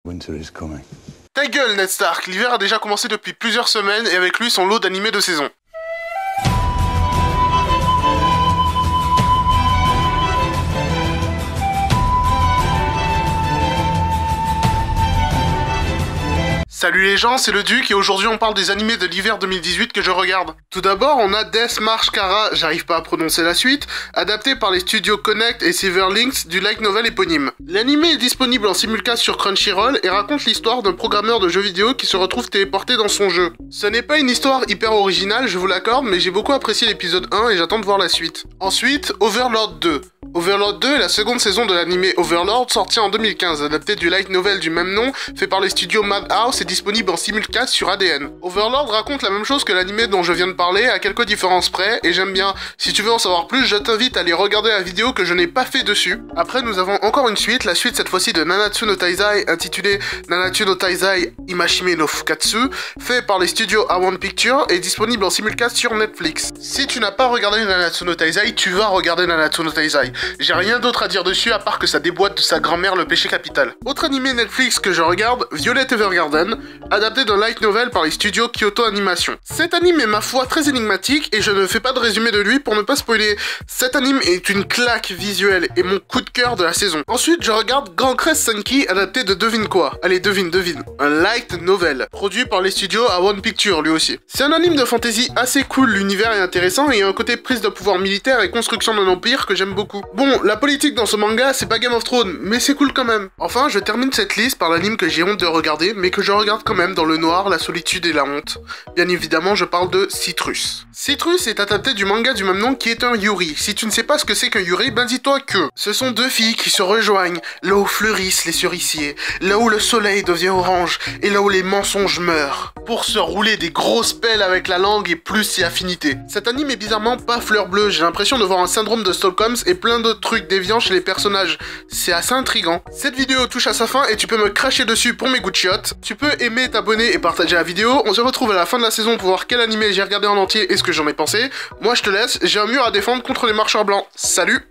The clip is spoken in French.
Winter is coming. Ta gueule, Ned Stark, l'hiver a déjà commencé depuis plusieurs semaines et avec lui son lot d'animés de saison. Salut les gens, c'est le Duc et aujourd'hui on parle des animés de l'hiver 2018 que je regarde. Tout d'abord, on a Death March Kara, j'arrive pas à prononcer la suite, adapté par les studios Connect et Silverlinks du light novel éponyme. L'animé est disponible en simulcast sur Crunchyroll et raconte l'histoire d'un programmeur de jeux vidéo qui se retrouve téléporté dans son jeu. Ce n'est pas une histoire hyper originale, je vous l'accorde, mais j'ai beaucoup apprécié l'épisode 1 et j'attends de voir la suite. Ensuite, Overlord 2. Overlord 2 est la seconde saison de l'animé Overlord sorti en 2015, adapté du light novel du même nom, fait par les studios Madhouse et disponible en simulcast sur ADN. Overlord raconte la même chose que l'animé dont je viens de parler, à quelques différences près, et j'aime bien. Si tu veux en savoir plus, je t'invite à aller regarder la vidéo que je n'ai pas fait dessus. Après, nous avons encore une suite, la suite cette fois-ci de Nanatsu no Taizai, intitulée Nanatsu no Taizai Imashime no Fukatsu, fait par les studios A1 Pictures et disponible en simulcast sur Netflix. Si tu n'as pas regardé Nanatsu no Taizai, tu vas regarder Nanatsu no Taizai. J'ai rien d'autre à dire dessus à part que ça déboîte de sa grand-mère le péché capital. Autre animé Netflix que je regarde, Violet Evergarden, adapté d'un light novel par les studios Kyoto Animation. Cet anime est ma foi très énigmatique et je ne fais pas de résumé de lui pour ne pas spoiler. Cet anime est une claque visuelle et mon coup de cœur de la saison. Ensuite, je regarde Grand Crest Senki, adapté de devine quoi. Allez, devine. Un light novel, produit par les studios A1 Pictures lui aussi. C'est un anime de fantasy assez cool, l'univers est intéressant et il y a un côté prise de pouvoir militaire et construction d'un empire que j'aime beaucoup. Bon, la politique dans ce manga, c'est pas Game of Thrones, mais c'est cool quand même. Enfin, je termine cette liste par l'anime que j'ai honte de regarder, mais que je regarde quand même dans le noir, la solitude et la honte. Bien évidemment, je parle de Citrus. Citrus est adapté du manga du même nom qui est un yuri. Si tu ne sais pas ce que c'est qu'un yuri, ben dis-toi que ce sont deux filles qui se rejoignent, là où fleurissent les cerisiers, là où le soleil devient orange, et là où les mensonges meurent, pour se rouler des grosses pelles avec la langue et plus si affinité. Cet anime est bizarrement pas fleur bleue, j'ai l'impression de voir un syndrome de Stockholm et plein d'autres trucs déviants chez les personnages. C'est assez intriguant. Cette vidéo touche à sa fin et tu peux me cracher dessus pour mes goûts de chiottes. Tu peux aimer, t'abonner et partager la vidéo. On se retrouve à la fin de la saison pour voir quel animé j'ai regardé en entier et ce que j'en ai pensé. Moi je te laisse, j'ai un mur à défendre contre les marcheurs blancs. Salut!